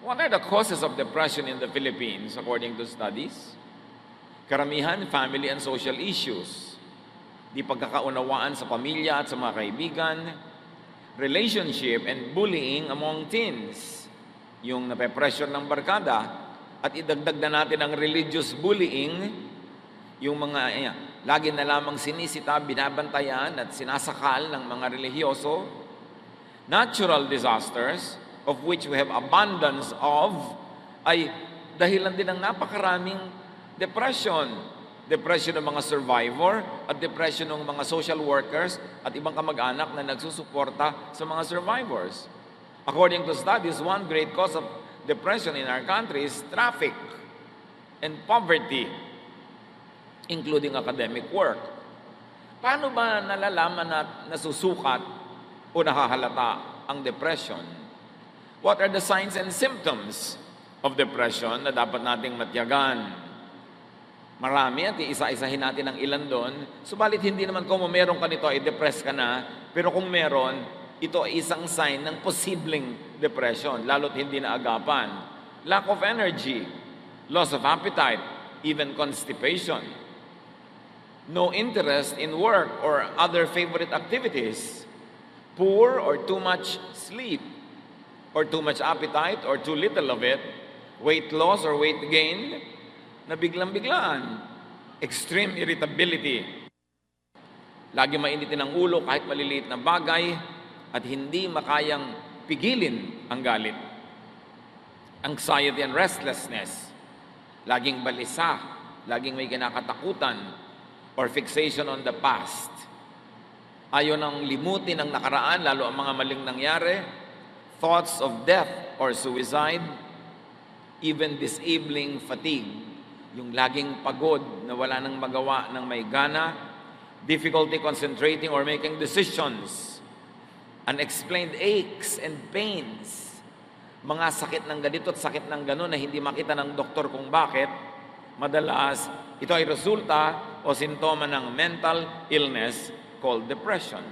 What are the causes of depression in the Philippines according to studies? Karamihan, family and social issues. Di pagkakaunawaan sa pamilya at sa mga kaibigan, relationship and bullying among teens. Yung nape-pressure ng barkada, at idagdag na natin ang religious bullying, yung mga lagi na lamang sinisita, binabantayan at sinasakal ng mga relihiyoso. Natural disasters, of which we have abundance of, ay dahilan din ng napakaraming depression. Depression ng mga survivor at depression ng mga social workers at ibang kamag-anak na nagsusuporta sa mga survivors. According to studies, one great cause of depression in our country is traffic and poverty, including academic work. Paano ba nalalaman at nasusukat o nahahalata ang depression? What are the signs and symptoms of depression na dapat nating matyagan? Marami at iisa-isahin natin ang ilan doon. Subalit hindi naman kung meron ka nito ay depressed ka na, pero kung meron, ito ay isang sign ng posibleng depression, lalo't hindi naagapan. Lack of energy, loss of appetite, even constipation. No interest in work or other favorite activities. Poor or too much sleep, or too much appetite or too little of it. Weight loss or weight gain na biglang-biglaan. Extreme irritability. Lagi mainitin ang ulo kahit maliliit na bagay at hindi makayang pigilin ang galit. Anxiety and restlessness. Laging balisa, laging may kinakatakutan or fixation on the past. Ayaw nang limutin ang nakaraan, lalo ang mga maling nangyari. Thoughts of death or suicide, even disabling fatigue, yung laging pagod na wala nang magawa ng may gana, difficulty concentrating or making decisions, unexplained aches and pains, mga sakit ng ganito at sakit ng gano'n na hindi makita ng doktor kung bakit, madalas ito ay resulta o sintoma ng mental illness called depression.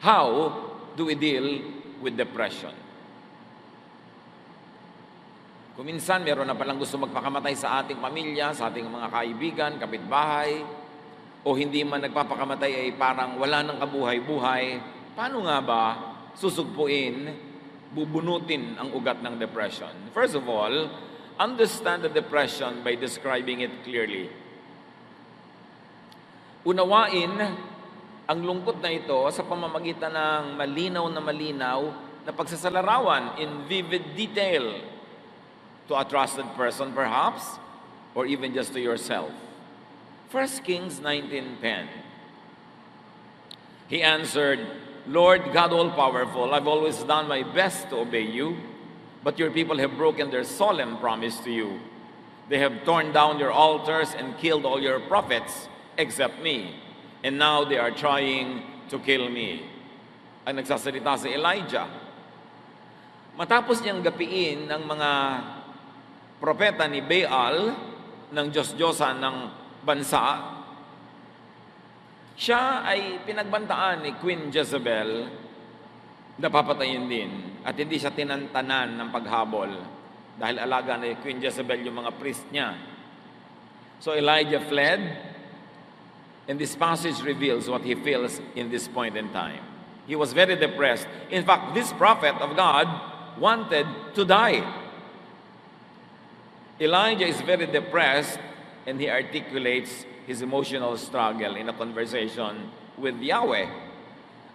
How do we deal with depression? Kung minsan meron na palang gusto magpakamatay sa ating pamilya, sa ating mga kaibigan, kapitbahay, o hindi man nagpapakamatay ay parang wala nang kabuhay-buhay, paano nga ba susugpuin, bubunutin ang ugat ng depression? First of all, understand the depression by describing it clearly. Unawain ang lungkot na ito sa pamamagitan ng malinaw na pagsasalarawan in vivid detail to a trusted person perhaps, or even just to yourself. 1 Kings 19:10. He answered, Lord God all-powerful, I've always done my best to obey you, but your people have broken their solemn promise to you. They have torn down your altars and killed all your prophets except me. And now they are trying to kill me. Ang nagsasalita si Elijah. Matapos niyang gapiin ng mga propeta ni Baal, ng Diyos-Diyosan ng bansa, siya ay pinagbantaan ni Queen Jezebel na papatayin din. At hindi siya tinantanan ng paghabol dahil alaga ni Queen Jezebel yung mga priest niya. So Elijah fled. And this passage reveals what he feels in this point in time. He was very depressed. In fact, this prophet of God wanted to die. Elijah is very depressed and he articulates his emotional struggle in a conversation with Yahweh.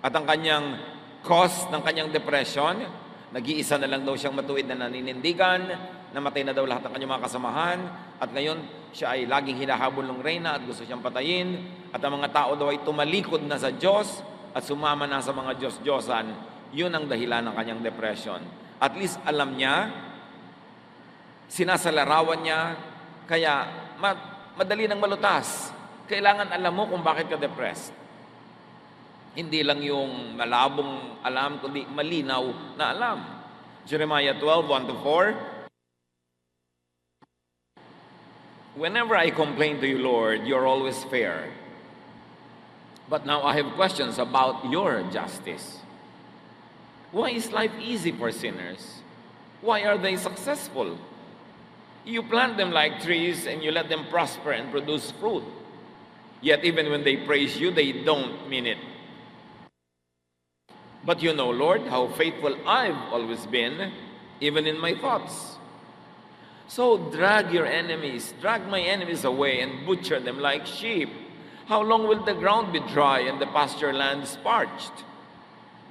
At ang kanyang cause ng kanyang depression, nag-iisa na lang daw siyang matuwid na naninindigan, namatay na daw lahat ng kanyang mga kasamahan, at ngayon siya ay laging hinahabol ng reyna at gusto siyang patayin, at ang mga tao daw ay tumalikod na sa Diyos at sumama na sa mga Diyos-Diyosan. Yun ang dahilan ng kanyang depression. At least alam niya, sinasalarawan niya, kaya madali nang malutas. Kailangan alam mo kung bakit ka depressed. Hindi lang yung malabong alam, kundi malinaw na alam. Jeremiah 12:1-4. Whenever I complain to you, Lord, you're always fair. But now I have questions about your justice. Why is life easy for sinners? Why are they successful? You plant them like trees and you let them prosper and produce fruit. Yet even when they praise you, they don't mean it. But you know, Lord, how faithful I've always been, even in my thoughts. So drag my enemies away and butcher them like sheep. How long will the ground be dry and the pasture lands parched?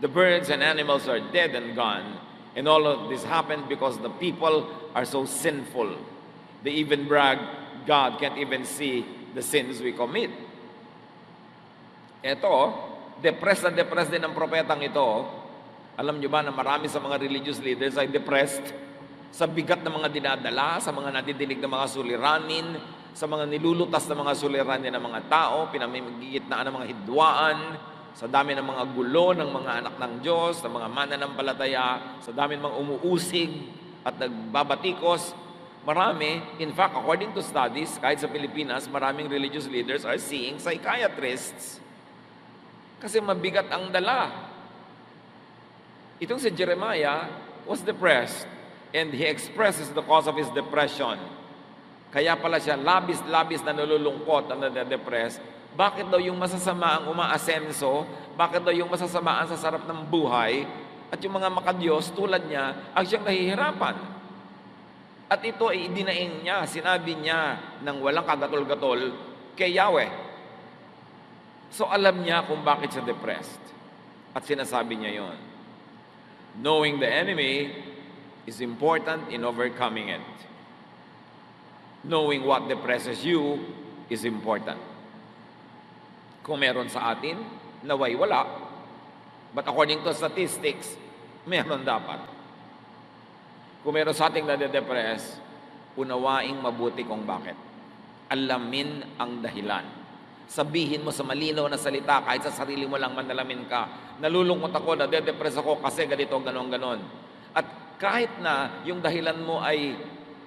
The birds and animals are dead and gone. And all of this happened because the people are so sinful. They even brag, God can't even see the sins we commit. Ito, depressed din ang propetang ito. Alam nyo ba na marami sa mga religious leaders ay depressed sa bigat ng mga dinadala, sa mga nadidinig ng mga suliranin, sa mga nilulutas ng mga suliranin ng mga tao, pinamimigitnaan ng mga hidwaan, sa dami ng mga gulo ng mga anak ng Diyos, ng mga mananampalataya, sa dami ng mga umuusig at nagbabatikos. Marami, in fact, according to studies, kahit sa Pilipinas, maraming religious leaders are seeing psychiatrists. Kasi mabigat ang dala. Itong si Jeremiah was depressed and he expresses the cause of his depression. Kaya pala siya labis-labis na nalulungkot at nade-depress. Bakit daw yung masasama ang umaasenso? Bakit daw yung masasama ang sasarap ng buhay? At yung mga makadiyos tulad niya ang siyang nahihirapan. At ito ay idinaing niya, sinabi niya ng walang kagatol-gatol kay Yahweh. So alam niya kung bakit siya depressed. At sinasabi niya yon. Knowing the enemy is important in overcoming it. Knowing what depresses you is important. Kung meron sa atin, naway wala. But according to statistics, meron dapat. Kung meron sa ating nade-depress, unawaing mabuti kung bakit. Alamin ang dahilan. Sabihin mo sa malinaw na salita, kahit sa sarili mo lang manalamin ka, nalulungkot ako, nade-depress ako kasi ganito, ganon. At kahit na yung dahilan mo ay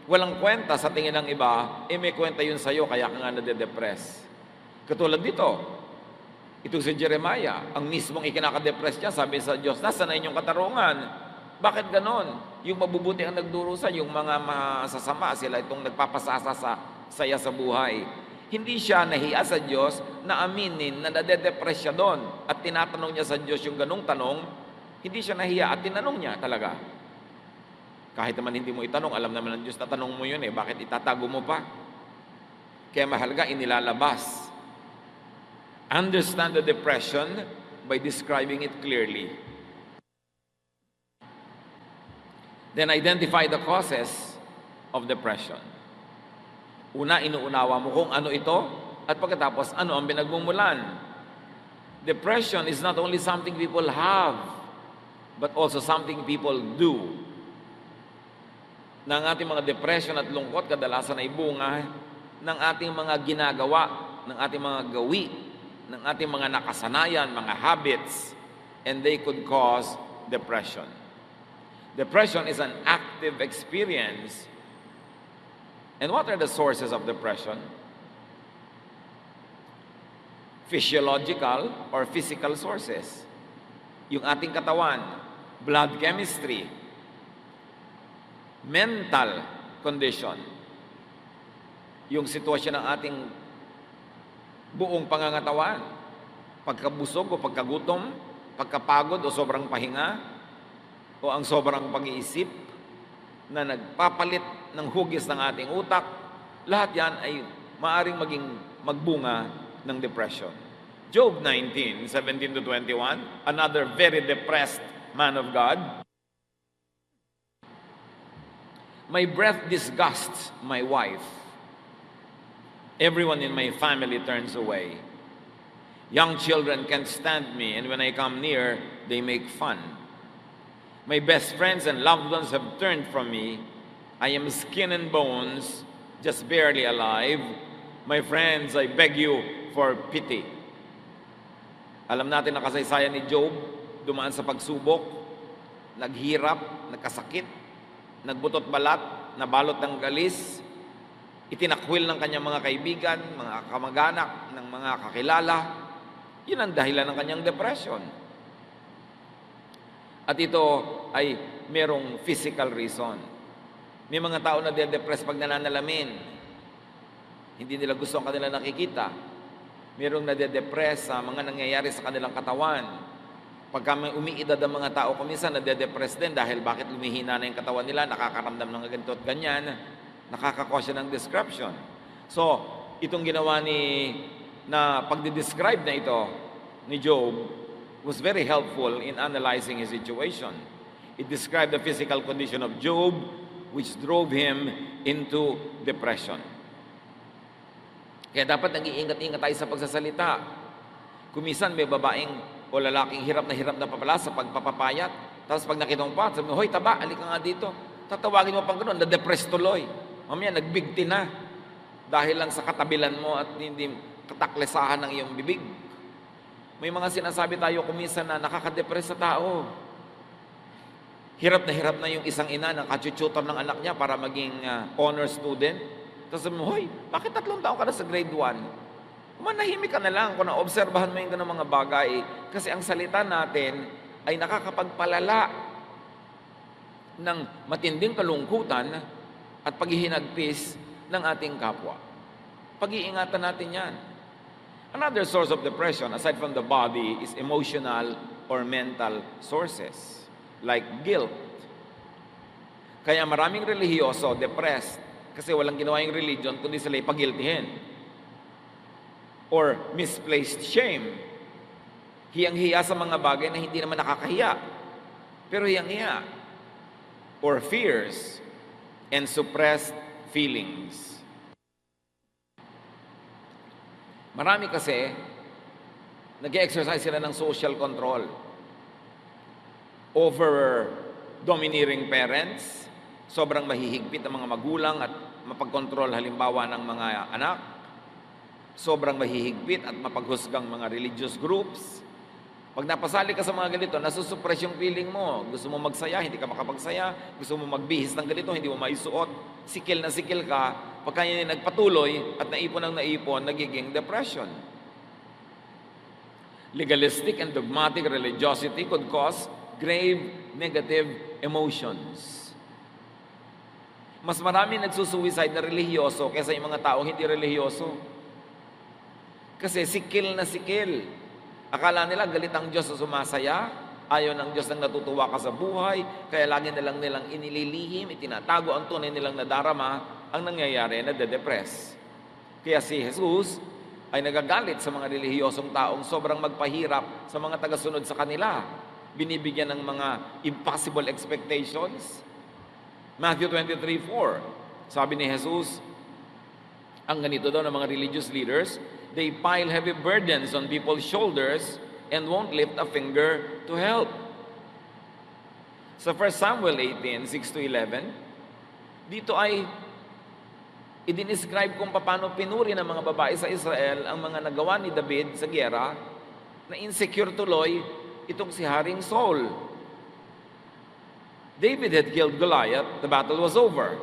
walang kwenta sa tingin ng iba, may kwenta yun sa'yo, kaya ka nga nade-depress. Katulad dito, itong si Jeremiah, ang mismong ikinaka-depress niya, sabi sa Diyos, nasa na inyong katarungan? Bakit ganon? Yung mabubuti ang nagdurusa, yung mga masasama, sila itong nagpapasasa sa saya sa buhay. Hindi siya nahiya sa Diyos na aminin na nade-depress siya doon at tinatanong niya sa Diyos yung ganong tanong, hindi siya nahiya at tinanong niya talaga. Kahit naman hindi mo itanong, alam naman ng Diyos na tanong mo yun bakit itatago mo pa? Kaya mahalaga, inilalabas. Understand the depression by describing it clearly. Then identify the causes of depression. Una, inuunawa mo kung ano ito, at pagkatapos, ano ang pinagmumulan. Depression is not only something people have, but also something people do. Na ang ating mga depression at lungkot, kadalasan ay bunga ng ating mga ginagawa, ng ating mga gawi, ng ating mga nakasanayan, mga habits, and they could cause depression. Depression is an active experience. And what are the sources of depression? Physiological or physical sources. Yung ating katawan, blood chemistry, mental condition, yung sitwasyon ng ating buong pangangatawan, pagkabusog o pagkagutom, pagkapagod o sobrang pahinga, o ang sobrang pag-iisip na nagpapalit ng hugis ng ating utak, lahat yan ay maaring magbunga ng depression. Job 19:17-21, another very depressed man of God. My breath disgusts my wife. Everyone in my family turns away. Young children can't stand me, and when I come near, they make fun. My best friends and loved ones have turned from me. I am skin and bones, just barely alive. My friends, I beg you for pity. Alam natin ang kasaysayan ni Job, dumaan sa pagsubok, naghirap, nagkasakit, nagbutot balat, nabalot ng galis, itinakwil ng kanyang mga kaibigan, mga kamag-anak, ng mga kakilala. Yun ang dahilan ng kanyang depression. At ito ay merong physical reason. May mga tao na de-depress pag nananalamin. Hindi nila gusto ang kanila nakikita. Merong nade-depress sa mga nangyayari sa kanilang katawan. Pagka may umiidad ang mga tao, kuminsan nade-depress din dahil bakit lumihina na yung katawan nila, nakakaramdam ng ganito at ganyan, nakakakuha siya ng description. So, itong ginawa na pagde-describe na ito ni Job was very helpful in analyzing his situation. It described the physical condition of Job, which drove him into depression. Kaya dapat nag-iingat-ingat tayo sa pagsasalita. Kumisan may babaeng o lalaking hirap na papala sa pagpapapayat. Tapos pag nakita mo pa, sabi mo, hoy taba, alika nga dito. Tatawagin mo pang gano'n, na-depressed tuloy. Mamaya, nagbigti na. Dahil lang sa katabilan mo at hindi kataklesahan ng iyong bibig. May mga sinasabi tayo kuminsan na nakaka-depress sa tao. Hirap na yung isang ina na kachututor ng anak niya para maging honor student. Tapos sabi mo, hoy, bakit 3 taon ka na sa grade 1? Manahimik ka na lang kung naobserbahan mo yung ganung mga bagay. Kasi ang salita natin ay nakakapagpalala ng matinding kalungkutan at paghihinagpis ng ating kapwa. Pag-iingatan natin yan. Another source of depression, aside from the body, is emotional or mental sources, like guilt. Kaya maraming relihiyoso, depressed, kasi walang ginawa yung religion, kundi sila ipagiltihin. Or misplaced shame. Hiyang-hiya sa mga bagay na hindi naman nakakahiya, pero hiyang-hiya. Or fears and suppressed feelings. Marami kasi, nag-exercise sila ng social control over domineering parents, sobrang mahihigpit ang mga magulang at mapagkontrol halimbawa ng mga anak, sobrang mahihigpit at mapaghusgang mga religious groups. Pag napasali ka sa mga ganito, nasusuppress yung feeling mo. Gusto mo magsaya, hindi ka makapagsaya. Gusto mo magbihis ng ganito, hindi mo maisuot. Sikil na sikil ka. Pagka yun nagpatuloy at naipon, nagiging depression. Legalistic and dogmatic religiosity could cause grave negative emotions. Mas marami nagsusuicide na relihiyoso kaysa yung mga tao hindi relihiyoso. Kasi sikil na sikil. Akala nila galit ang Diyos sa sumasaya, ayaw ng Diyos nang natutuwa ka sa buhay, kaya lagi nilang inililihim, itinatago ang tunay nilang nadarama, ang nangyayari na de-depress. Kaya si Jesus ay nagagalit sa mga relihiyosong taong sobrang magpahirap sa mga tagasunod sa kanila. Binibigyan ng mga impossible expectations. Matthew 23:4, sabi ni Jesus, ang ganito daw ng mga religious leaders, they pile heavy burdens on people's shoulders and won't lift a finger to help. Sa 1 Samuel 18, 6-11, dito ay i-describe kung paano pinuri ng mga babae sa Israel ang mga nagawa ni David sa giyera na insecure tuloy itong si Haring Saul. David had killed Goliath, the battle was over.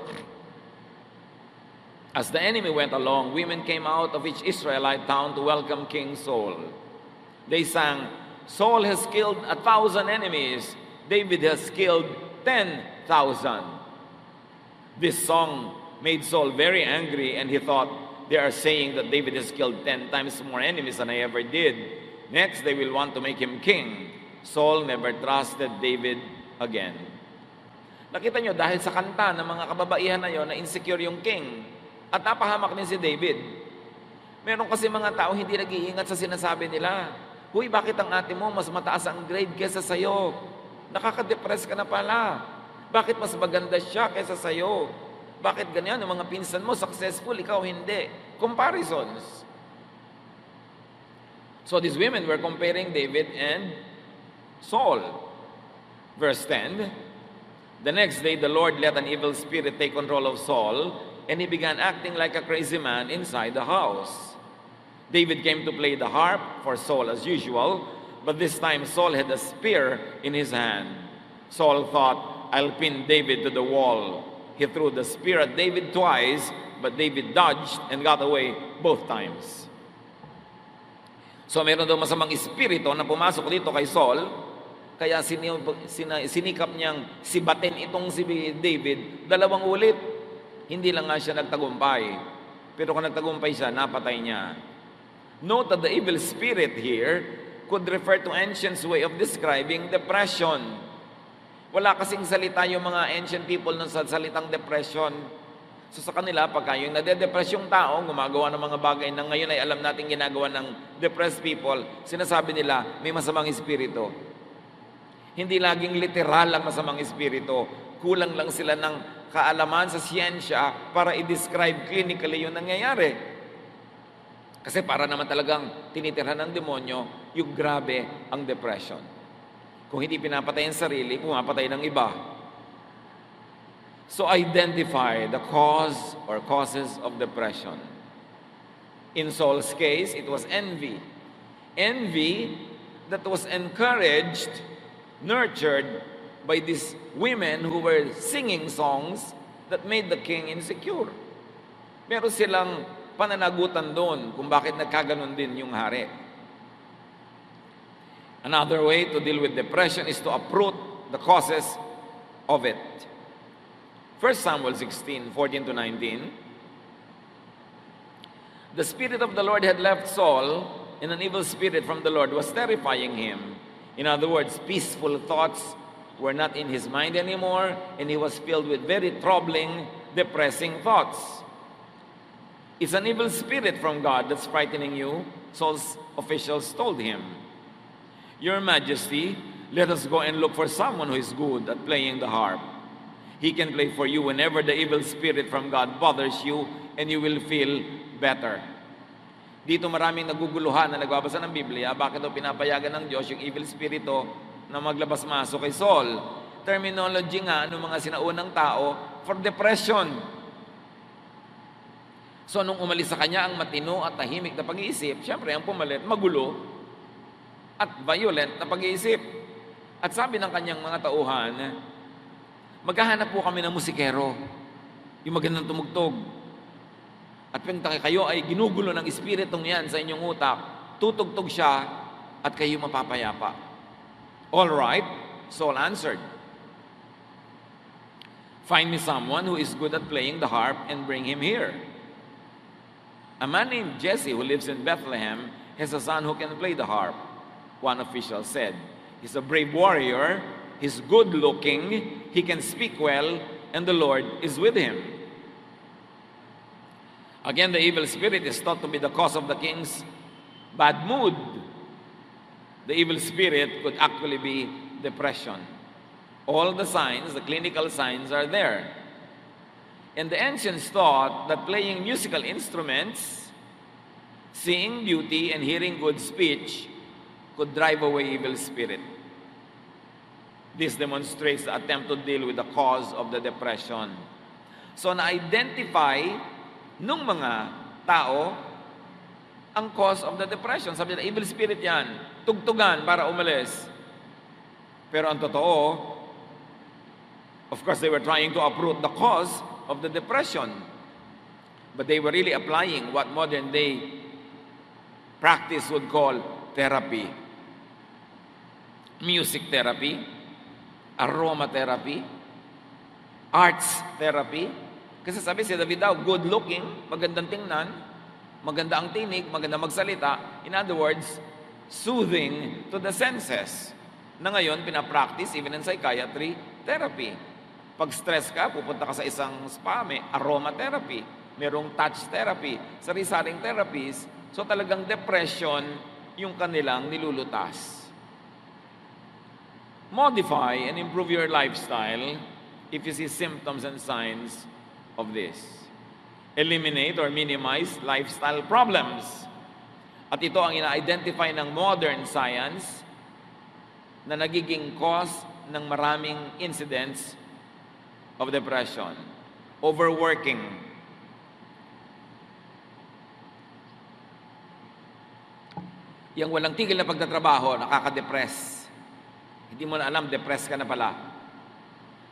As the enemy went along, women came out of each Israelite town to welcome King Saul. They sang, Saul has killed 1,000 enemies, David has killed 10,000. This song made Saul very angry, and he thought, they are saying that David has killed 10 times more enemies than I ever did. Next, they will want to make him king. Saul never trusted David again. Nakita nyo, dahil sa kanta ng mga kababaihan na yon na insecure yung king, at napahamak din si David. Meron kasi mga tao hindi nag-iingat sa sinasabi nila. Huy, bakit ang ate mo mas mataas ang grade kesa sa'yo? Nakaka-depress ka na pala. Bakit mas maganda siya kesa sa'yo? Bakit ganyan? Yung mga pinsan mo successful, ikaw hindi. Comparisons. So these women were comparing David and Saul. Verse 10, the next day the Lord let an evil spirit take control of Saul, and he began acting like a crazy man inside the house. David came to play the harp for Saul as usual, but this time Saul had a spear in his hand. Saul thought, I'll pin David to the wall. He threw the spear at David twice, but David dodged and got away both times. So meron daw masamang espiritu na pumasok dito kay Saul Kaya sinikap niyang sibatin itong si David 2 ulit. Hindi lang nga siya nagtagumpay. Pero kung nagtagumpay siya, napatay niya. Note that the evil spirit here could refer to ancient way of describing depression. Wala kasing salita yung mga ancient people ng salitang depression. So sa kanila, pagka yung nade-depress yung tao, gumagawa ng mga bagay na ngayon ay alam natin ginagawa ng depressed people, sinasabi nila, may masamang espiritu. Hindi laging literal ang masamang espiritu. Kulang lang sila ng kaalaman sa siyensya para i-describe clinically yung nangyayari. Kasi para naman talagang tinitirhan ng demonyo, yung grabe ang depression. Kung hindi pinapatay ang sarili, pumapatay ng iba. So identify the cause or causes of depression. In Saul's case, it was envy. Envy that was encouraged, nurtured by these women who were singing songs that made the king insecure. Meron silang pananagutan doon kung bakit nagkaganon din yung hari. Another way to deal with depression is to uproot the causes of it. 1 Samuel 16, 14-19. The Spirit of the Lord had left Saul, and an evil spirit from the Lord was terrifying him. In other words, peaceful thoughts were not in his mind anymore, and he was filled with very troubling, depressing thoughts. It's an evil spirit from God that's frightening you, Saul's officials told him. Your Majesty, let us go and look for someone who is good at playing the harp. He can play for you whenever the evil spirit from God bothers you, and you will feel better. Dito maraming naguguluhan na nagbabasa ng Biblia, bakit daw pinapayagan ng Diyos yung evil spirito na maglabas-masok kay Saul? Terminology nga ng mga sinaunang tao for depression. So nung umalis sa kanya ang matino at tahimik na pag-iisip, syempre ang pumalit, magulo at violent na pag-iisip. At sabi ng kanyang mga tauhan, maghahanap po kami ng musikero, yung magandang tumugtog. At kung kayo ay ginugulo ng espiritong yan sa inyong utak, tutugtog siya at kayo mapapayapa. All right, Saul answered, find me someone who is good at playing the harp and bring him here. A man named Jesse who lives in Bethlehem has a son who can play the harp. One official said, he's a brave warrior, he's good-looking, he can speak well, and the Lord is with him. Again, the evil spirit is thought to be the cause of the king's bad mood. The evil spirit could actually be depression. All the signs, the clinical signs are there. And the ancients thought that playing musical instruments, seeing beauty, and hearing good speech could drive away evil spirit. This demonstrates the attempt to deal with the cause of the depression. So na-identify nung mga tao ang cause of the depression. Sabi nila, evil spirit yan. Tugtugan para umalis. Pero ang totoo, of course, they were trying to uproot the cause of the depression. But they were really applying what modern day practice would call therapy. Music therapy, aromatherapy, arts therapy. Kasi sabi si David daw, good looking, magandang tingnan, maganda ang tinig, maganda magsalita. In other words, soothing to the senses. Na ngayon, pinapractice even in psychiatry therapy. Pag stress ka, pupunta ka sa isang spa, may aromatherapy, merong touch therapy, sari-saring therapies. So talagang depression yung kanilang nilulutas. Modify and improve your lifestyle if you see symptoms and signs of this. Eliminate or minimize lifestyle problems. At ito ang ina-identify ng modern science na nagiging cause ng maraming incidents of depression. Overworking. Yang walang tigil na pagtatrabaho, nakaka-depress. Hindi mo na alam, depressed ka na pala.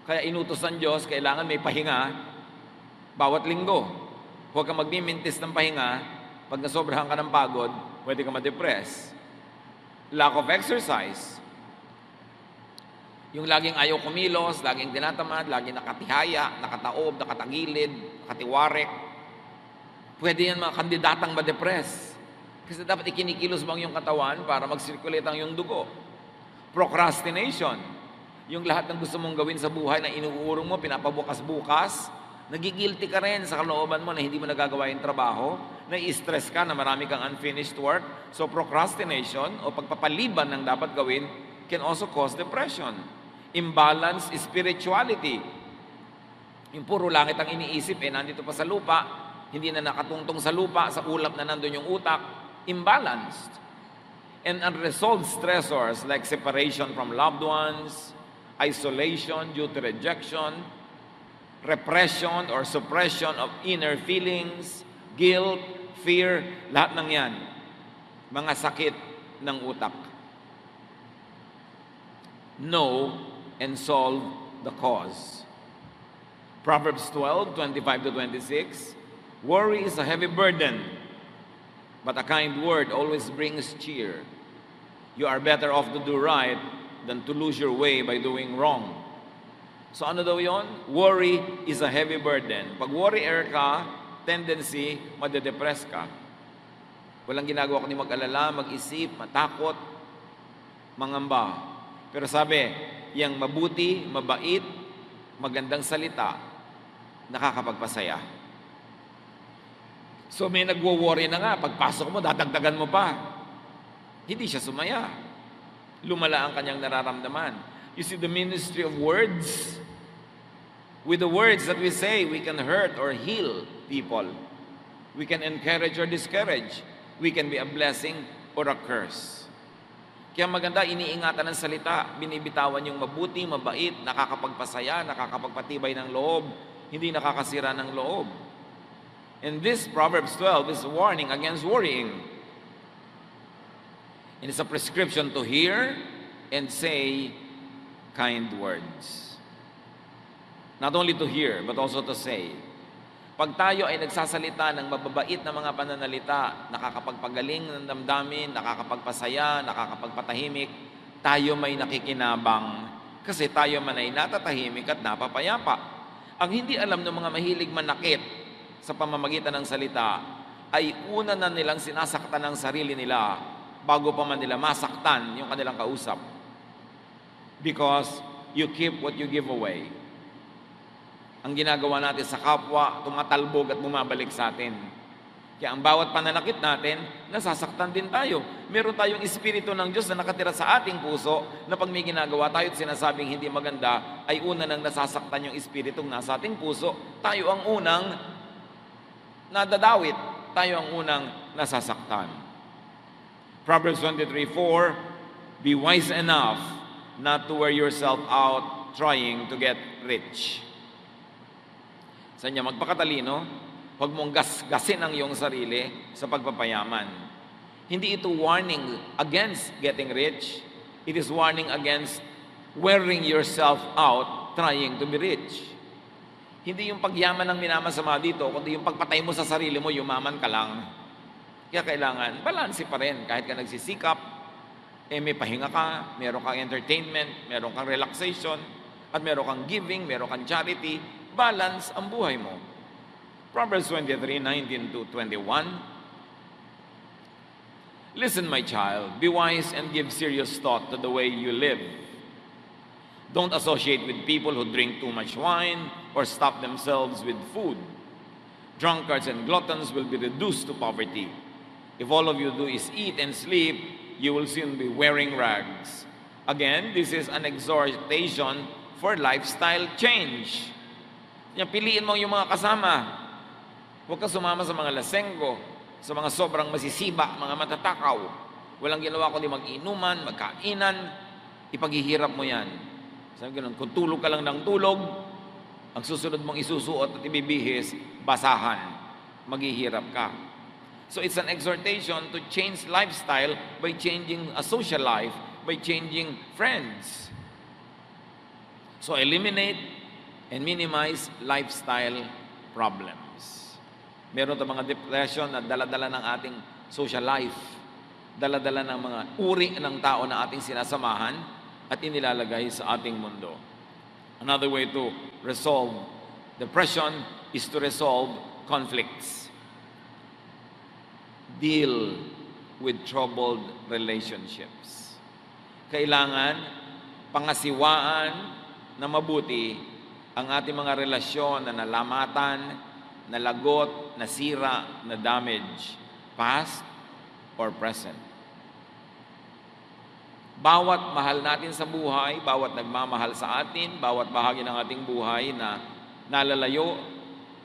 Kaya inutos ng Diyos, kailangan may pahinga bawat linggo. Huwag kang magmimintis ng pahinga. Pag nasobrahan ka ng pagod, pwede ka ma-depress. Lack of exercise. Yung laging ayaw kumilos, laging tinatamad, laging nakatihaya, nakataob, nakatagilid, nakatiwarek. Pwede yan mga kandidatang ma-depress. Kasi dapat ikinikilos mo ang iyong katawan para mag-circulate ang iyong dugo. Procrastination. Yung lahat ng gusto mong gawin sa buhay na inuurong mo, pinapabukas-bukas, nagigilty ka rin sa kalooban mo na hindi mo nagagawa yung trabaho, nai-stress ka na marami kang unfinished work. So procrastination o pagpapaliban ng dapat gawin can also cause depression. Imbalance spirituality. Yung puro langit ang iniisip, nandito pa sa lupa, hindi na nakatungtong sa lupa, sa ulap na nandun yung utak. Imbalanced. And unresolved stressors like separation from loved ones, isolation due to rejection, repression or suppression of inner feelings, guilt, fear, lahat ng yan, mga sakit ng utak. Know and solve the cause. Proverbs 12:25-26, worry is a heavy burden, but a kind word always brings cheer. You are better off to do right than to lose your way by doing wrong. So ano daw yon? Worry is a heavy burden. Pag worrier ka, tendency, madedepress ka. Walang ginagawa kundi mag-alala, mag-isip, matakot, mangamba. Pero sabi, yang mabuti, mabait, magandang salita, nakakapagpasaya. So may nagwo-worry na nga, pagpasok mo, dadagdagan mo pa. Hindi siya sumaya. Lumala ang kanyang nararamdaman. You see the ministry of words? With the words that we say, we can hurt or heal people. We can encourage or discourage. We can be a blessing or a curse. Kaya maganda, iniingatan ng salita, binibitawan yung mabuti, mabait, nakakapagpasaya, nakakapagpatibay ng loob, hindi nakakasira ng loob. And this Proverbs 12 is a warning against worrying. And it's a prescription to hear and say kind words. Not only to hear, but also to say. Pag tayo ay nagsasalita ng mababait na mga pananalita, nakakapagpagaling ng damdamin, nakakapagpasaya, nakakapagpatahimik, tayo may nakikinabang kasi tayo man ay natatahimik at napapayapa. Ang hindi alam ng mga mahilig manakit sa pamamagitan ng salita ay una na nilang sinasaktan ng sarili nila bago pa man nila masaktan yung kanilang kausap. Because you keep what you give away. Ang ginagawa natin sa kapwa, tumatalbog at bumabalik sa atin. Kaya ang bawat pananakit natin, nasasaktan din tayo. Meron tayong Espiritu ng Diyos na nakatira sa ating puso na pag may ginagawa tayo at sinasabing hindi maganda, ay una nang nasasaktan yung Espiritong nasa ating puso. Tayo ang unang nadadawit. Tayo ang unang nasasaktan. Proverbs 23:4, be wise enough not to wear yourself out trying to get rich. Sa niya, magpakatalino, huwag mong gasgasin ang iyong sarili sa pagpapayaman. Hindi ito warning against getting rich. It is warning against wearing yourself out trying to be rich. Hindi yung pagyaman ang minamasama dito, kundi yung pagpatay mo sa sarili mo, yumaman ka lang. Kaya kailangan, balanse pa rin. Kahit ka nagsisikap, may pahinga ka, meron kang entertainment, meron kang relaxation, at meron kang giving, meron kang charity, balance ang buhay mo. Proverbs 23:19-21. Listen, my child, be wise and give serious thought to the way you live. Don't associate with people who drink too much wine or stuff themselves with food. Drunkards and gluttons will be reduced to poverty. If all of you do is eat and sleep, you will soon be wearing rags. Again, this is an exhortation for lifestyle change. Piliin mo yung mga kasama. Huwag ka sumama sa mga lasenggo, sa mga sobrang masisiba, mga matatakaw. Walang ginawa kundi mag-inuman, magkainan, ipaghihirap mo yan. Sabi ganun, kung tulog ka lang ng tulog, ang susunod mong isusuot at ibibihis, basahan, maghihirap ka. So it's an exhortation to change lifestyle by changing a social life, by changing friends. So eliminate and minimize lifestyle problems. Meron tayong mga depression na dala-dala ng ating social life, dala-dala ng mga uri ng tao na ating sinasamahan, at inilalagay sa ating mundo. Another way to resolve depression is to resolve conflicts. Deal with troubled relationships. Kailangan pangasiwaan na mabuti ang ating mga relasyon na nalamatan, nalagot, nasira, na damage, past or present. Bawat mahal natin sa buhay, bawat nagmamahal sa atin, bawat bahagi ng ating buhay na nalalayo,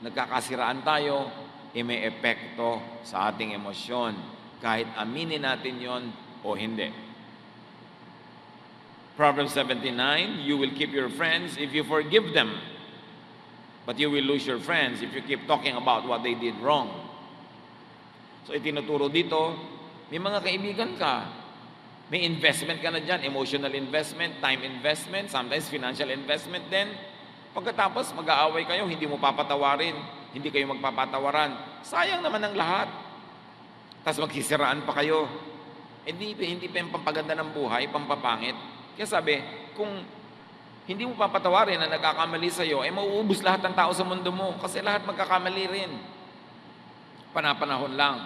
nagkakasiraan tayo, may epekto sa ating emosyon, kahit aminin natin yon o hindi. Proverbs 17:9, you will keep your friends if you forgive them, but you will lose your friends if you keep talking about what they did wrong. So itinuturo dito, may mga kaibigan ka, may investment ka na dyan, emotional investment, time investment, sometimes financial investment din. Pagkatapos mag-aaway kayo, hindi mo papatawarin, hindi kayo magpapatawaran. Sayang naman ang lahat. Tapos magsisiraan pa kayo. Hindi pa yung pampaganda ng buhay, pampapangit. Kaya sabi, kung hindi mo papatawarin na nagkakamali sa'yo, mauubos lahat ng tao sa mundo mo. Kasi lahat magkakamali rin. Panapanahon lang.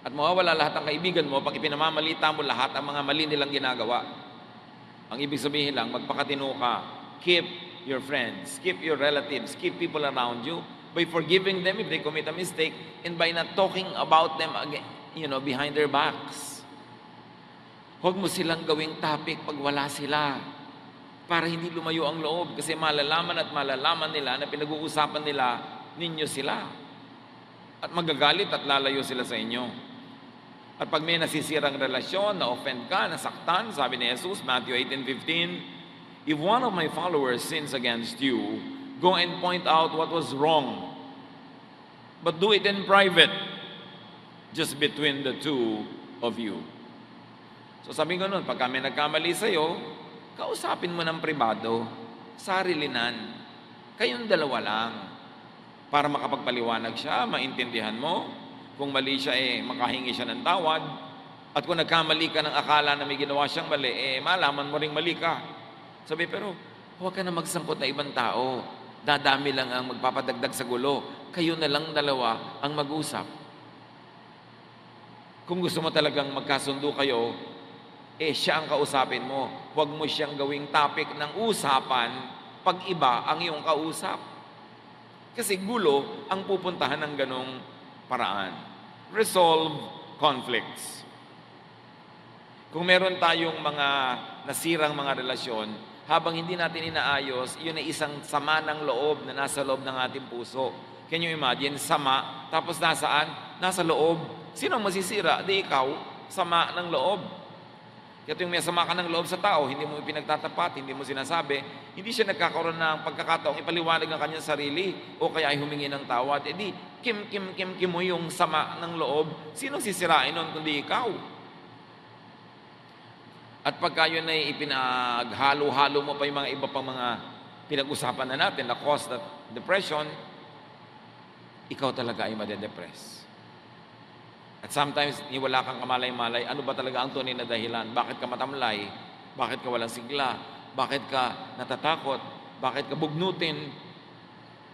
At mawawala lahat ng kaibigan mo pag ipinamamalita mo lahat ang mga mali nilang ginagawa. Ang ibig sabihin lang, magpakatino ka. Keep your friends, keep your relatives, keep people around you by forgiving them if they commit a mistake and by not talking about them again, behind their backs. Huwag mo silang gawing topic pag wala sila para hindi lumayo ang loob kasi malalaman at malalaman nila na pinag-uusapan nila ninyo sila. At magagalit at lalayo sila sa inyo. At pag may nasisirang relasyon, na-offend ka, nasaktan, sabi ni Jesus, Matthew 18:15, if one of my followers sins against you, go and point out what was wrong. But do it in private, just between the two of you. So sabi ko nun, pag kami nagkamali sa'yo, kausapin mo ng pribado, sarilinan, kayong dalawa lang. Para makapagpaliwanag siya, maintindihan mo. Kung mali siya, makahingi siya ng tawad. At kung nagkamali ka ng akala na may ginawa siyang mali, malaman mo ring mali ka. Sabi, pero huwag ka na magsangkot na ibang tao. Dadami lang ang magpapadagdag sa gulo. Kayo na lang dalawa ang mag-usap. Kung gusto mo talagang magkasundo kayo, siya ang kausapin mo. Huwag mo siyang gawing topic ng usapan pag iba ang iyong kausap. Kasi gulo ang pupuntahan ng ganong paraan. Resolve conflicts. Kung meron tayong mga nasirang mga relasyon, habang hindi natin inaayos, yun ay isang sama ng loob na nasa loob ng ating puso. Can you imagine? Sama, tapos nasaan? Nasa loob. Sino ang masisira? Di ikaw, sama ng loob. Kaya yung may sama ka ng loob sa tao, hindi mo pinagtatapat, hindi mo sinasabi, hindi siya nagkakaroon ng pagkakataong ipaliwanag ang kanyang sarili o kaya ay humingi ng tawad. Kim mo yung sama ng loob. Sino sisirain nun kundi ikaw? At pagka yun ay ipinaghalo-halo mo pa yung mga iba pang mga pinag-usapan na natin na cause that depression, ikaw talaga ay madedepress. At sometimes, wala kang kamalay-malay, ano ba talaga ang tunay na dahilan? Bakit ka matamlay? Bakit ka walang sigla? Bakit ka natatakot? Bakit ka bugnutin?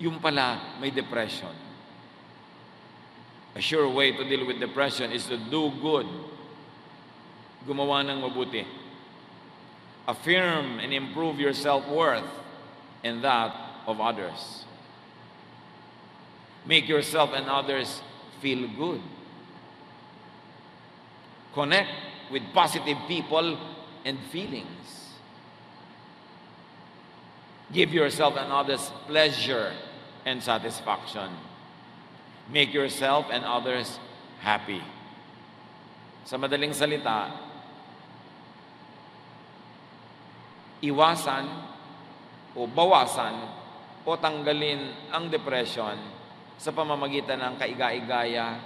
Yung pala, may depression. A sure way to deal with depression is to do good. Gumawa ng mabuti. Affirm and improve your self-worth and that of others. Make yourself and others feel good. Connect with positive people and feelings. Give yourself and others pleasure and satisfaction. Make yourself and others happy. Sa madaling salita, iwasan o bawasan o tanggalin ang depression sa pamamagitan ng kaiga-igaya,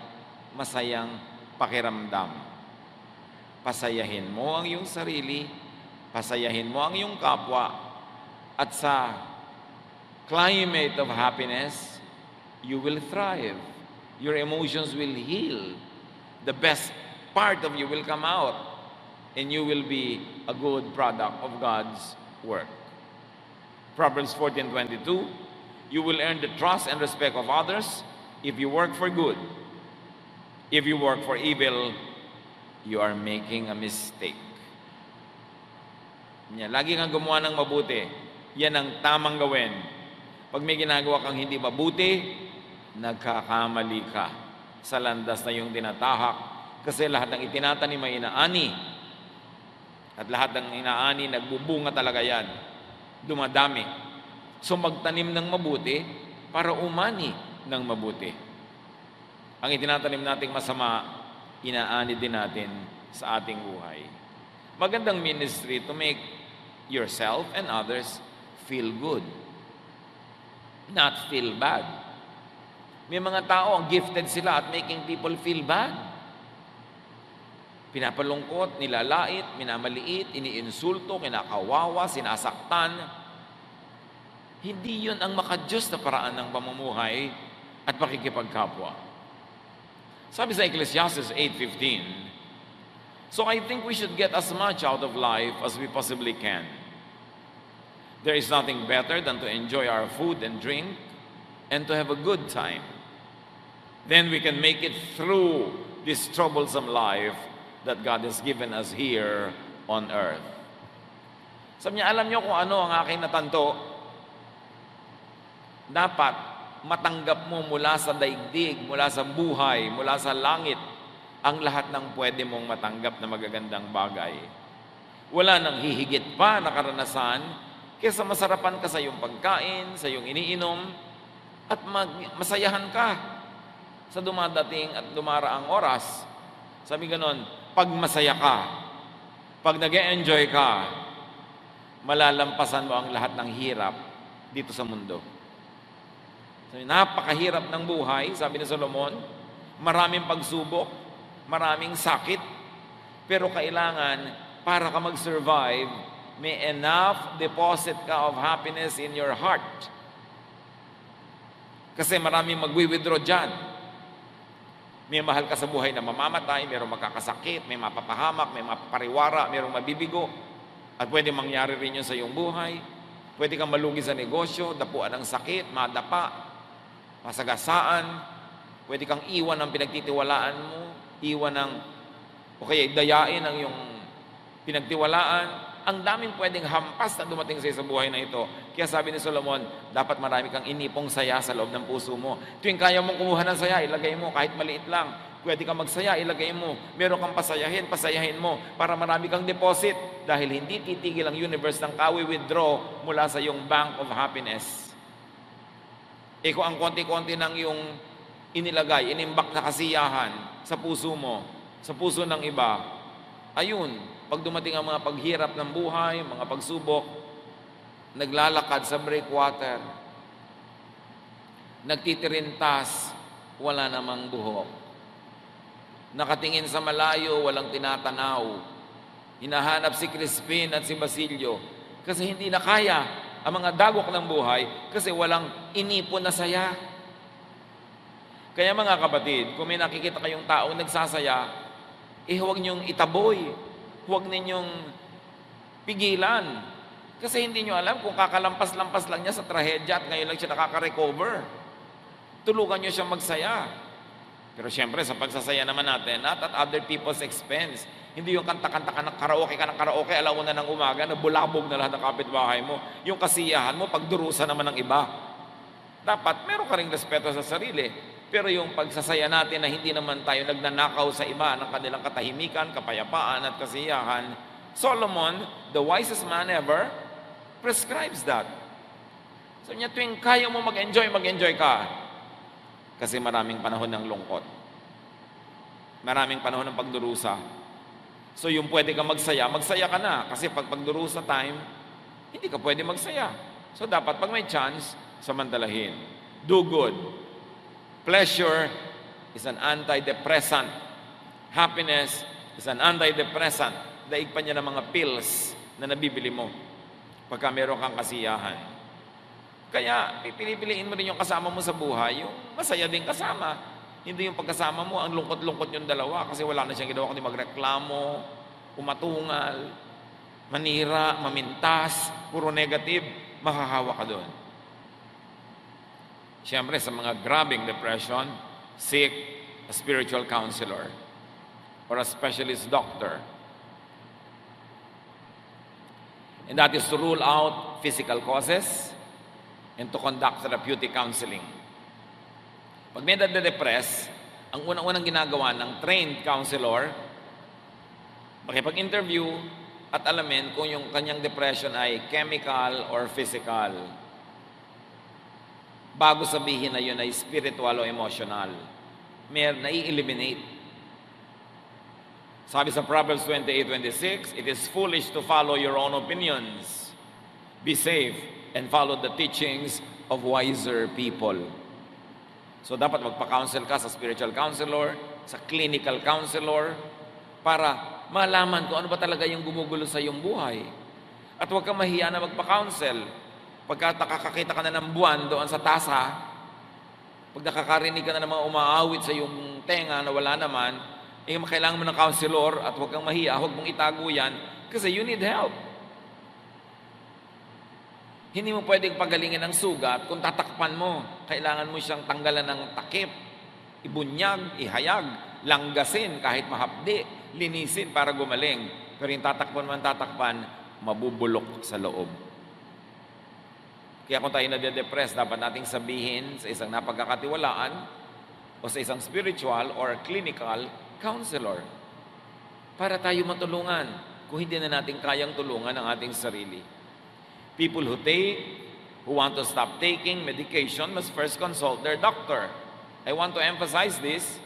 masayang pakiramdam. Pasayahin mo ang iyong sarili, pasayahin mo ang iyong kapwa, at sa climate of happiness, you will thrive. Your emotions will heal. The best part of you will come out. and you will be a good product of God's work. Proverbs 14:22, you will earn the trust and respect of others if you work for good. If you work for evil, you are making a mistake. Lagi kang gumawa ng mabuti. Yan ang tamang gawin. Pag may ginagawa kang hindi mabuti, nagkakamali ka sa landas na yung tinatahak. Kasi lahat ng itinatanim ay inaani. At lahat ng inaani, nagbubunga talaga yan. Dumadami. So magtanim ng mabuti para umani ng mabuti. Ang itinatanim nating masama, inaani din natin sa ating buhay. Magandang ministry to make yourself and others feel good, not feel bad. May mga tao, ang gifted sila at making people feel bad. Pinapalungkot, nilalait, minamaliit, iniinsulto, kinakawawa, sinasaktan. Hindi yun ang makadiyos na paraan ng pamumuhay at pakikipagkapwa. Sabi sa Ecclesiastes 8:15, so I think we should get as much out of life as we possibly can. There is nothing better than to enjoy our food and drink and to have a good time. Then we can make it through this troublesome life that God has given us here on earth. Sabi niya, alam niyo kung ano ang aking natanto? Dapat matanggap mo mula sa daigdig, mula sa buhay, mula sa langit, ang lahat ng pwede mong matanggap na magagandang bagay. Wala nang hihigit pa na karanasan kaysa masarapan ka sa iyong pagkain, sa iyong iniinom, at masayahan ka sa dumadating at dumaraang oras. Sabi ganon, pag masaya ka, pag nag-e-enjoy ka, malalampasan mo ang lahat ng hirap dito sa mundo. Sabi, napakahirap ng buhay, sabi ni Solomon, maraming pagsubok, maraming sakit, pero kailangan para ka mag-survive, may enough deposit ka of happiness in your heart. Kasi maraming magwi-withdraw dyan. May mahal ka sa buhay na mamamatay, mayroong magkakasakit, may mapapahamak, may mapapariwara, mayroong mabibigo. At pwede mangyari rin yun sa iyong buhay. Pwede kang malugi sa negosyo, dapuan ng sakit, madapa, masagasaan. Pwede kang iwan ng pinagtitiwalaan mo, iwan ng, o kaya dayain ang iyong pinagtiwalaan. Ang daming pwedeng hampas na dumating sa buhay na ito. Kaya sabi ni Solomon, dapat marami kang inipong saya sa loob ng puso mo. Tuwing kaya mong kumuha ng saya, ilagay mo kahit maliit lang. Pwede kang magsaya, ilagay mo. Meron kang pasayahin mo para marami kang deposit. Dahil hindi titigil ang universe ng kawi-withdraw mula sa iyong bank of happiness. Kung ang konti-konti ng iyong inilagay, inimbak na kasiyahan sa puso mo, sa puso ng iba, ayun, pag dumating ang mga paghirap ng buhay, mga pagsubok, naglalakad sa breakwater, nagtitirintas, wala namang buhok. Nakatingin sa malayo, walang tinatanaw. Hinahanap si Crispin at si Basilio kasi hindi na kaya ang mga dagok ng buhay kasi walang inipon na saya. Kaya mga kapatid, kung may nakikita kayong taong nagsasaya, huwag niyong itaboy. Huwag ninyong pigilan. Kasi hindi nyo alam kung kakalampas-lampas lang niya sa trahedya at ngayon lang siya nakaka-recover. Tulungan nyo siyang magsaya. Pero siyempre, sa pagsasaya naman natin, not at other people's expense. Hindi yung kanta-kanta ka ng karaoke, alauna ng umaga, nabulabog na lahat ng kapitbahay mo. Yung kasiyahan mo, pagdurusa naman ng iba. Dapat, meron ka ring respeto sa sarili. Pero yung pagsasaya natin na hindi naman tayo nagnanakaw sa iba ng kanilang katahimikan, kapayapaan at kasiyahan, Solomon, the wisest man ever, prescribes that. So niya, tuwing kaya mo mag-enjoy ka. Kasi maraming panahon ng lungkot. Maraming panahon ng pagdurusa. So yung pwede ka magsaya ka na. Kasi pag pagdurusa time, hindi ka pwede magsaya. So dapat pag may chance, samantalahin. Do good. Pleasure is an antidepressant. Happiness is an antidepressant. Daig pa niya ng mga pills na nabibili mo pagka meron kang kasiyahan. Kaya pipili-piliin mo rin yung kasama mo sa buhay, yung masaya din kasama. Hindi yung pagkasama mo, ang lungkot-lungkot yung dalawa kasi wala na siyang ginawa kundi magreklamo, umatungal, manira, mamintas, puro negative, mahahawa ka doon. Siyempre, sa mga grabbing depression, seek a spiritual counselor or a specialist doctor. And that is to rule out physical causes and to conduct therapeutic counseling. Pag may nade-depress, ang unang-unang ginagawa ng trained counselor, makipag-interview at alamin kung yung kanyang depression ay chemical or physical. Bago sabihin na yun ay spiritual o emotional. May nai-eliminate. Sabi sa Proverbs 28:26, it is foolish to follow your own opinions. Be safe and follow the teachings of wiser people. So dapat magpa-counsel ka sa spiritual counselor, sa clinical counselor, para malaman kung ano ba talaga yung gumugulo sa iyong buhay. At huwag kang mahiya na magpa-counsel. Pagka nakakakita ka na ng buwan doon sa tasa, pag nakakarinig ka na ng mga umaawit sa iyong tenga na wala naman, kailangan mo ng counselor at huwag kang mahiya, huwag mong itago yan kasi you need help. Hindi mo pwedeng pagalingin ang sugat kung tatakpan mo. Kailangan mo siyang tanggalan ng takip, ibunyag, ihayag, langgasin kahit mahapdi, linisin para gumaling. Pero yung tatakpan, mabubulok sa loob. Kaya kung tayo nade-depress, dapat nating sabihin sa isang napagkakatiwalaan o sa isang spiritual or clinical counselor para tayo matulungan kung hindi na natin kayang tulungan ang ating sarili. People who want to stop taking medication must first consult their doctor. I want to emphasize this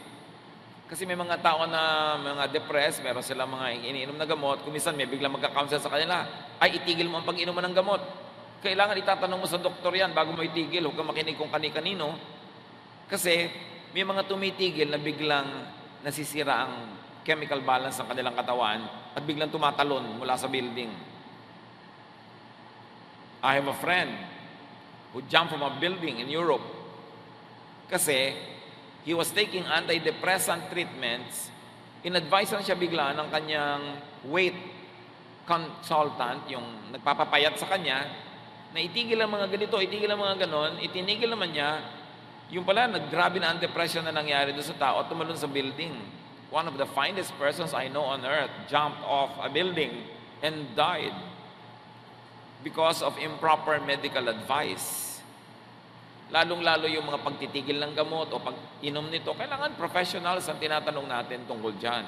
kasi may mga tao na mga depressed, meron silang mga iniinom na gamot, kung minsan may biglang magka-counsel sa kanila, ay itigil mo ang pag-inuman ng gamot. Kailangan itatanong mo sa doktor yan bago mo itigil, huwag kang makinig kung kani-kanino. Kasi may mga tumitigil na biglang nasisira ang chemical balance ng kanilang katawan at biglang tumatalon mula sa building. I have a friend who jumped from a building in Europe kasi he was taking antidepressant treatments. In-advise siya bigla ng kanyang weight consultant, yung nagpapapayat sa kanya, na itigil ang mga ganito, itigil ang mga ganon, itinigil naman niya, yung pala, naggrabe na ang depression na nangyari doon sa tao at tumalon sa building. One of the finest persons I know on earth jumped off a building and died because of improper medical advice. Lalong-lalo yung mga pagtitigil ng gamot o pag-inom nito, kailangan professionals ang tinatanong natin tungkol dyan.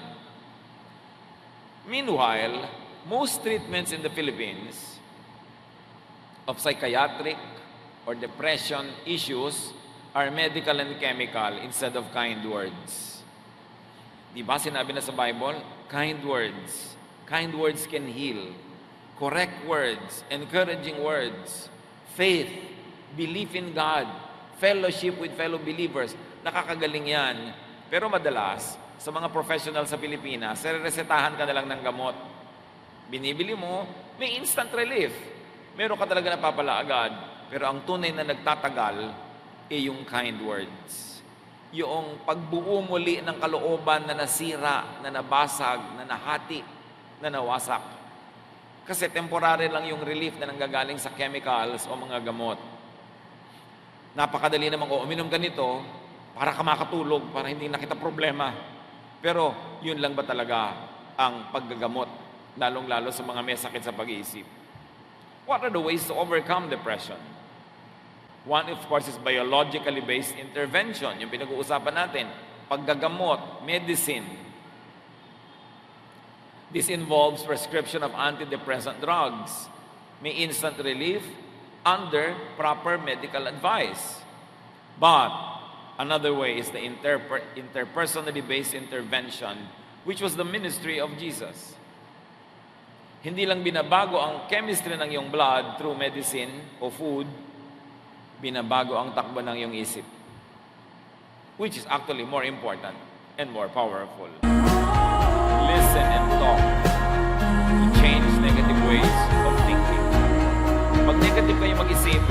Meanwhile, most treatments in the Philippines of psychiatric or depression issues are medical and chemical instead of kind words. Di ba sinabi na sa Bible? Kind words. Kind words can heal. Correct words, encouraging words, faith, belief in God, fellowship with fellow believers. Nakakagaling yan. Pero madalas, sa mga professional sa Pilipinas, resetahan ka na lang ng gamot. Binibili mo, may instant relief. Meron ka talaga napapala agad. Pero ang tunay na nagtatagal ay yung kind words. Yung pagbuo muli ng kalooban na nasira, na nabasag, na nahati, na nawasak. Kasi temporary lang yung relief na nanggagaling sa chemicals o mga gamot. Napakadali namang, uminom ka nito para ka makatulog, para hindi nakita problema. Pero yun lang ba talaga ang paggagamot, lalong-lalo sa mga may sakit sa pag-iisip? What are the ways to overcome depression? One, of course, is biologically based intervention. Yung pinag-uusapan natin, paggagamot, medicine. This involves prescription of antidepressant drugs. May instant relief under proper medical advice. But another way is the interpersonally based intervention, which was the ministry of Jesus. Hindi lang binabago ang chemistry ng iyong blood through medicine o food, binabago ang takbo ng iyong isip, which is actually more important and more powerful. Listen and talk to change negative ways of thinking. Pag negative kayo mag-isip,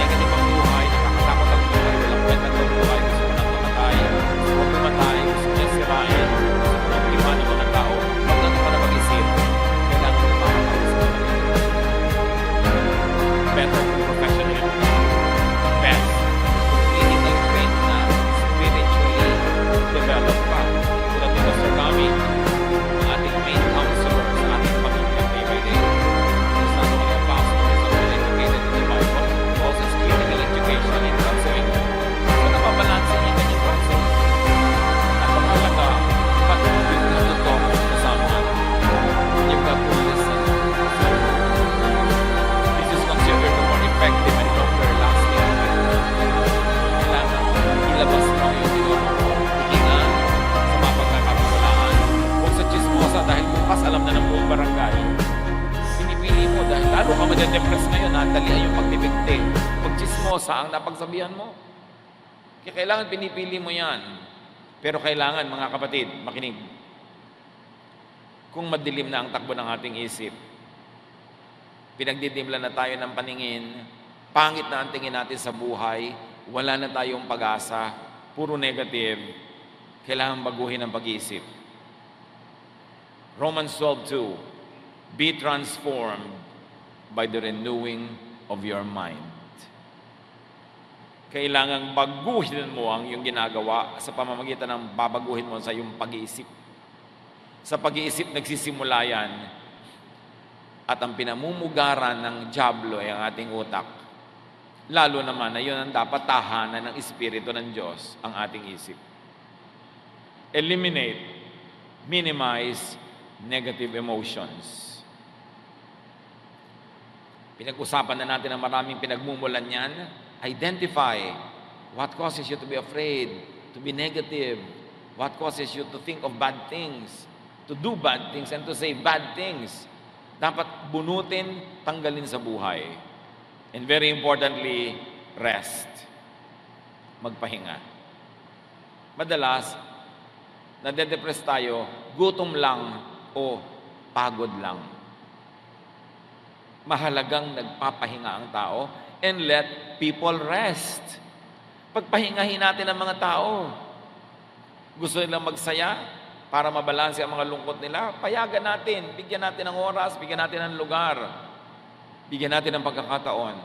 negative ang buhay, nakakatakot ang buhay, walang kwenta ang buhay, gusto mo nang mamatay, gusto mo pumatay, gusto mo nang sirain, gusto mo nang liman ng mga tao, pag nato ka na mag-isip, ang napagsabihan mo. Kaya kailangan pinipili mo yan. Pero kailangan, mga kapatid, makinig. Kung madilim na ang takbo ng ating isip, pinagdidimlan na tayo ng paningin, pangit na ang tingin natin sa buhay, wala na tayong pag-asa, puro negative, kailangan baguhin ang pag-iisip. Romans 12:2, be transformed by the renewing of your mind. Kailangang baguhin mo ang iyong ginagawa sa pamamagitan ng babaguhin mo sa iyong pag-iisip. Sa pag-iisip nagsisimula yan, at ang pinamumugaran ng dyablo ay ang ating utak. Lalo naman na yun ang dapat tahanan ng Espiritu ng Diyos, ang ating isip. Eliminate, minimize negative emotions. Pinag-usapan na natin ang maraming pinagmumulan yan. Identify what causes you to be afraid, to be negative, what causes you to think of bad things, to do bad things, and to say bad things. Dapat bunutin, tanggalin sa buhay. And very importantly, rest. Magpahinga. Madalas, nade-depress tayo, gutom lang o pagod lang. Mahalagang nagpapahinga ang tao and let people rest. Pagpahingahin natin ang mga tao. Gusto nilang magsaya para mabalanse ang mga lungkot nila, payagan natin, bigyan natin ng oras, bigyan natin ng lugar, bigyan natin ng pagkakataon.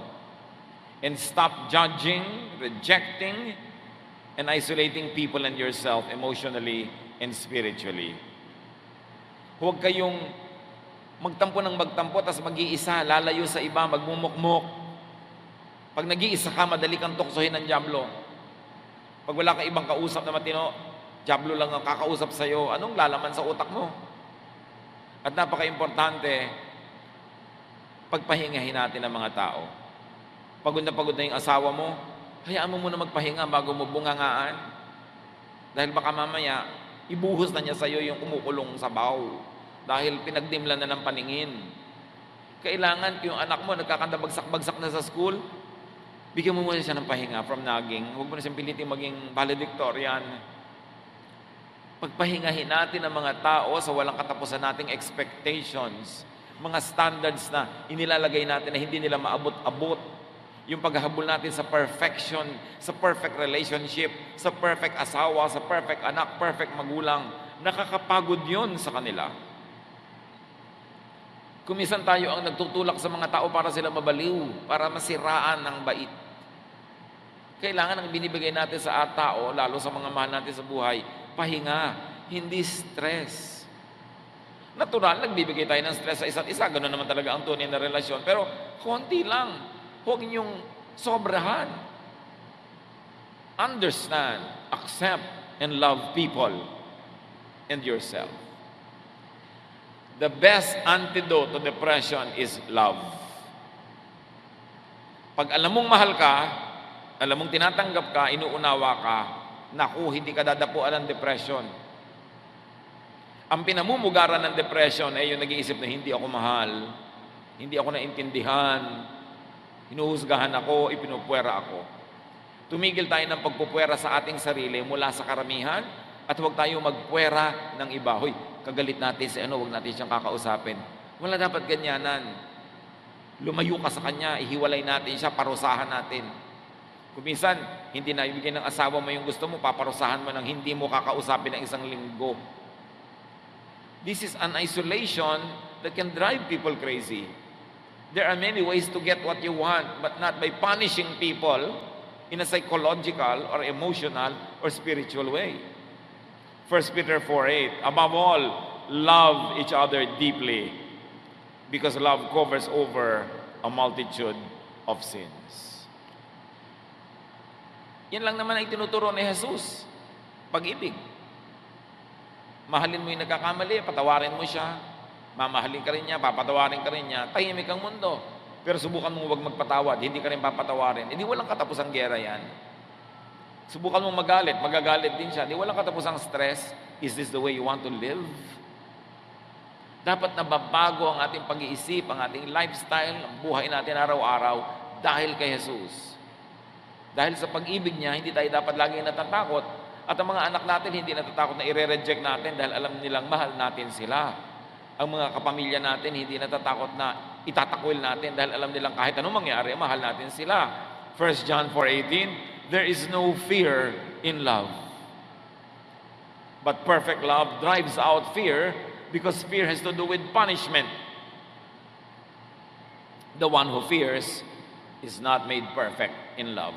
And stop judging, rejecting, and isolating people and yourself emotionally and spiritually. Huwag kayong magtampo ng magtampo, tapos mag-iisa, lalayo sa iba, magmumukmok. Pag nag-iisa ka, madali kang tuksohin ng dyablo. Pag wala kang ibang kausap na matino, dyablo lang ang kakausap sa'yo, anong lalaman sa utak mo? At napaka-importante, pagpahingahin natin ang mga tao. Pagod na yung asawa mo, hayaan mo muna magpahinga bago mo bungangaan. Dahil baka mamaya, ibuhos na niya sa'yo yung kumukulong sabaw. Dahil pinagdimlan na ng paningin. Kailangan yung anak mo nagkakanda bagsak-bagsak na sa school, bigyan mo muna siya ng pahinga from nagging. Huwag mo na siyang pilitin maging valedictorian. Pagpahingahin natin ang mga tao sa walang katapusan nating expectations, mga standards na inilalagay natin na hindi nila maabot-abot. Yung paghahabol natin sa perfection, sa perfect relationship, sa perfect asawa, sa perfect anak, perfect magulang, nakakapagod yun sa kanila. Kumisan tayo ang nagtutulak sa mga tao para sila mabaliw, para masiraan ng bait. Kailangan ang binibigay natin sa tao, lalo sa mga mahal natin sa buhay, pahinga, hindi stress. Natural, nagbibigay tayo ng stress sa isa't isa. Ganoon naman talaga ang tunay na relasyon. Pero konti lang. Huwag niyong sobrahan. Understand, accept, and love people and yourself. The best antidote to depression is love. Pag alam mong mahal ka, alam mong tinatanggap ka, inuunawa ka, naku, hindi ka dadapuan ng depression. Ang pinamumugaran ng depression ay yung nag-iisip na hindi ako mahal, hindi ako naintindihan, hinuhusgahan ako, ipinupwera ako. Tumigil tayo ng pagpupwera sa ating sarili mula sa karamihan at huwag tayo magpwera ng iba. Hoy, kagalit natin si huwag natin siyang kakausapin. Wala dapat ganyanan. Lumayo ka sa kanya, ihiwalay natin siya, parusahan natin. Kung minsan, hindi na ibigay ng asawa mo yung gusto mo, paparusahan mo ng hindi mo kakausapin ng isang linggo. This is an isolation that can drive people crazy. There are many ways to get what you want, but not by punishing people in a psychological or emotional or spiritual way. 1 Peter 4:8, above all, love each other deeply, because love covers over a multitude of sins. Yan lang naman ay tinuturo ni Jesus. Pag-ibig. Mahalin mo yung nagkakamali, patawarin mo siya. Mamahalin ka rin niya, papatawarin ka rin niya. Tahimik ang mundo. Pero subukan mo huwag magpatawad, hindi ka rin papatawarin. Hindi walang katapusang gera yan. Subukan mo magalit, magagalit din siya. Hindi walang katapusang stress. Is this the way you want to live? Dapat nababago ang ating pag-iisip, ang ating lifestyle, ang buhay natin araw-araw dahil kay Jesus. Dahil sa pag-ibig niya, hindi tayo dapat lagi natatakot. At ang mga anak natin hindi natatakot na i-reject natin dahil alam nilang mahal natin sila. Ang mga kapamilya natin hindi natatakot na itatakwil natin dahil alam nilang kahit anong mangyari, mahal natin sila. 1 John 4:18, there is no fear in love. But perfect love drives out fear because fear has to do with punishment. The one who fears is not made perfect in love.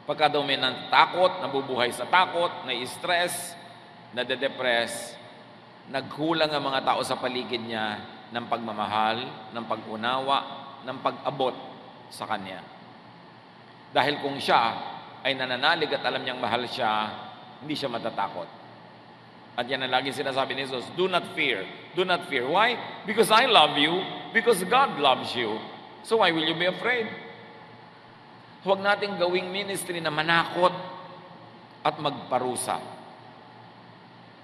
Pagka daw may natakot, nabubuhay sa takot, na-stress, nade-depress, nagkulang ang mga tao sa paligid niya ng pagmamahal, ng pag-unawa, ng pag-abot sa kanya. Dahil kung siya ay nananalig at alam niyang mahal siya, hindi siya matatakot. At yan ang lagi sinasabi ni Jesus, do not fear. Do not fear. Why? Because I love you. Because God loves you. So why will you be afraid? Huwag nating gawing ministry na manakot at magparusa.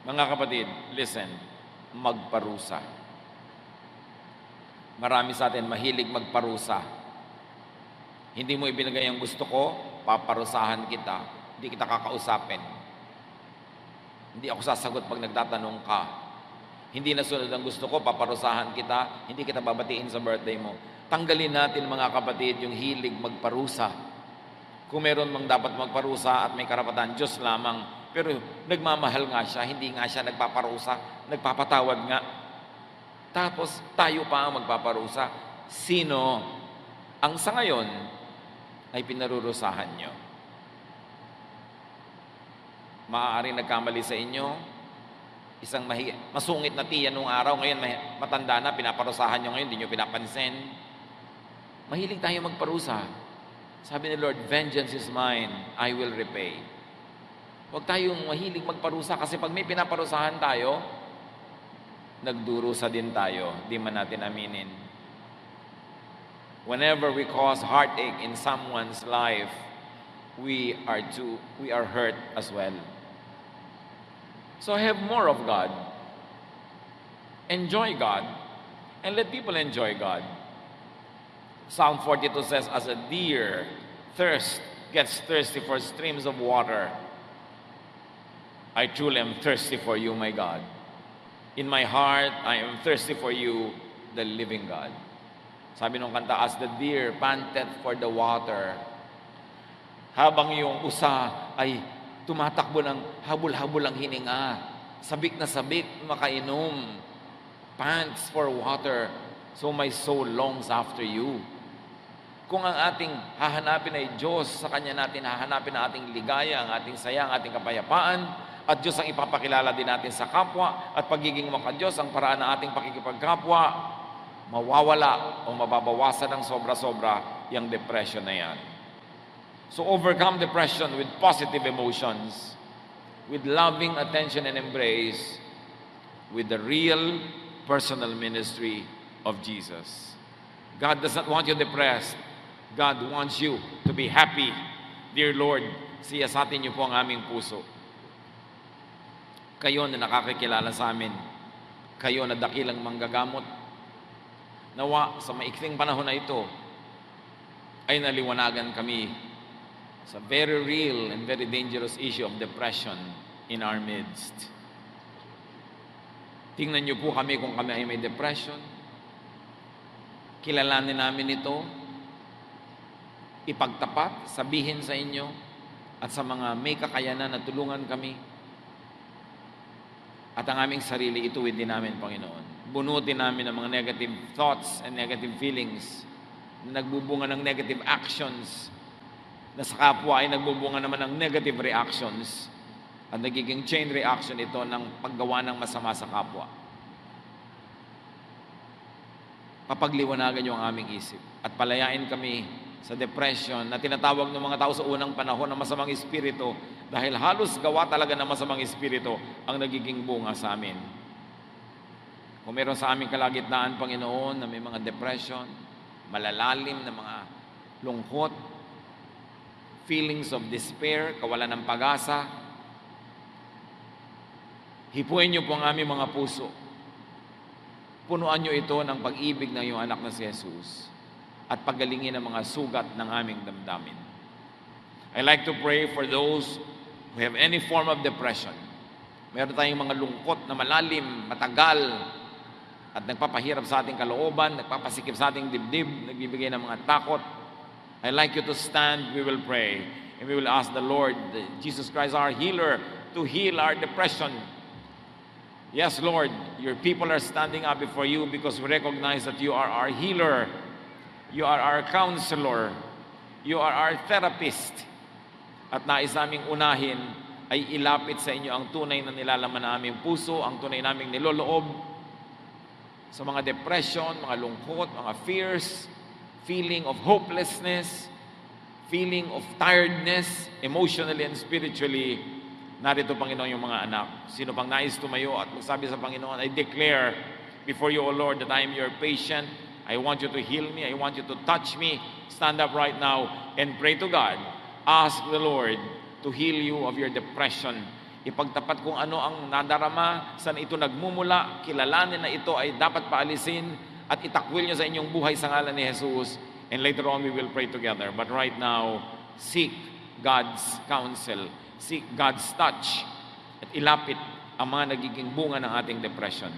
Mga kapatid, listen, magparusa. Marami sa atin mahilig magparusa. Hindi mo ibinigay ang gusto ko, paparusahan kita. Hindi kita kakausapin. Hindi ako sasagot pag nagtatanong ka. Hindi nasunod ang gusto ko, paparusahan kita. Hindi kita babatiin sa birthday mo. Tanggalin natin mga kapatid yung hilig magparusa. Kung meron mang dapat magparusa at may karapatan, Diyos lamang. Pero nagmamahal nga siya, hindi nga siya nagpaparusa, nagpapatawad nga. Tapos tayo pa ang magpaparusa. Sino ang sa ngayon ay pinarurusahan nyo? Maaaring nagkamali sa inyo, isang masungit na tiyan nung araw, ngayon matanda na, pinaparusahan nyo ngayon, hindi nyo pinapansin. Mahilig tayo magparusa. Sabi ni Lord, vengeance is mine, I will repay. Huwag tayong mahilig magparusa kasi pag may pinaparusahan tayo, nagdurusa din tayo, di man natin aminin. Whenever we cause heartache in someone's life, we are hurt as well. So have more of God. Enjoy God. And let people enjoy God. Psalm 42 says, as a deer gets thirsty for streams of water, I truly am thirsty for you, my God. In my heart, I am thirsty for you, the living God. Sabi nung kanta, as the deer panteth for the water, habang yung usa ay tumatakbo ng habol-habol ang hininga, sabik na sabik, makainom, pants for water, so my soul longs after you. Kung ang ating hahanapin ay Diyos, sa Kanya natin hahanapin ang ating ligaya, ang ating saya, ang ating kapayapaan, at Diyos ang ipapakilala din natin sa kapwa, at pagiging maka-Diyos ang paraan ng ating pakikipagkapwa, mawawala o mababawasan ng sobra-sobra yung depression na yan. So overcome depression with positive emotions, with loving attention and embrace, with the real personal ministry of Jesus. God does not want you depressed. God wants you to be happy. Dear Lord, siyasatin niyo po ang aming puso. Kayo na nakakikilala sa amin. Kayo na dakilang manggagamot. Nawa sa maikling panahon na ito ay naliwanagan kami sa very real and very dangerous issue of depression in our midst. Tingnan niyo po kami kung kami ay may depression. Kilalanin namin ito. Ipagtapat, sabihin sa inyo at sa mga may kakayanan na tulungan kami. At ang aming sarili, ituwid din namin, Panginoon. Bunutin namin ang mga negative thoughts and negative feelings na nagbubunga ng negative actions, na sa kapwa ay nagbubunga naman ng negative reactions at nagiging chain reaction ito ng paggawa ng masama sa kapwa. Papagliwanagan niyo ang aming isip at palayain kami sa depression na tinatawag ng mga tao sa unang panahon na masamang espiritu dahil halos gawa talaga ng masamang espiritu ang nagiging bunga sa amin. Kung meron sa aming kalagitnaan, Panginoon, na may mga depression, malalalim na mga lungkot, feelings of despair, kawalan ng pag-asa, hipuin niyo po ang aming mga puso. Punuan niyo ito ng pag-ibig ng iyong anak na si Jesus at pagalingin ang mga sugat ng aming damdamin. I like to pray for those who have any form of depression. Meron tayong mga lungkot na malalim, matagal, at nagpapahirap sa ating kalooban, nagpapasikip sa ating dibdib, nagbibigay ng mga takot. I like you to stand, we will pray, and we will ask the Lord, Jesus Christ, our healer, to heal our depression. Yes, Lord, your people are standing up before you because we recognize that you are our healer, you are our counselor, you are our therapist. At nais naming unahin ay ilapit sa inyo ang tunay na nilalaman na aming puso, ang tunay naming niloloob sa mga depression, mga lungkot, mga fears, feeling of hopelessness, feeling of tiredness, emotionally and spiritually. Narito, Panginoon, yung mga anak. Sino pang nais tumayo at magsabi sa Panginoon, I declare before you, O Lord, that I am your patient. I want you to heal me. I want you to touch me. Stand up right now and pray to God. Ask the Lord to heal you of your depression. Ipagtapat kung ano ang nadarama, saan ito nagmumula, kilalanin na ito ay dapat paalisin at itakwil niyo sa inyong buhay sa ngalan ni Jesus. And later on, we will pray together. But right now, seek God's counsel. Seek God's touch. At ilapit ang mga nagiging bunga ng ating depression.